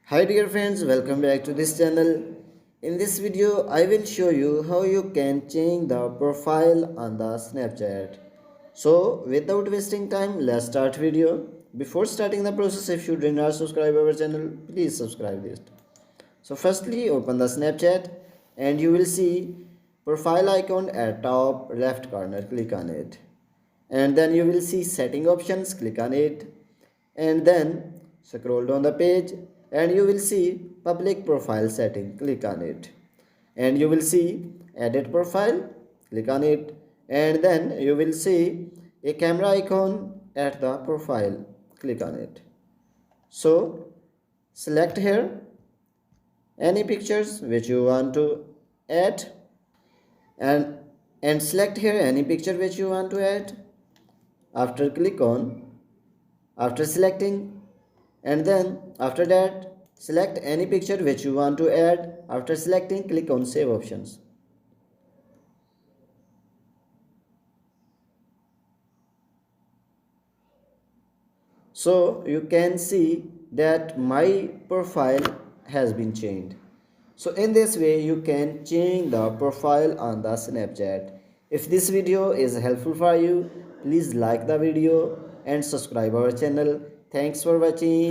Hi dear friends, welcome back to this channel. In this video, I will show you how you can change the profile on the Snapchat. So without wasting time, let's start video. Before starting the process, if you did not subscribe our channel, please subscribe this. So firstly, open the Snapchat and you will see profile icon at top left corner. Click on it. And then you will see setting options. Click on it. And then scroll down the page and you will see public profile setting. Click on it. And you will see edit profile. Click on it. And then you will see a camera icon at the profile. Click on it. So select here any pictures which you want to add and select here any picture which you want to add. After selecting, and then after that select any picture which you want to add. After selecting, click on save options. So you can see that my profile has been changed. So in this way you can change the profile on the Snapchat. If this video is helpful for you, please like the video and subscribe our channel. Thanks for watching.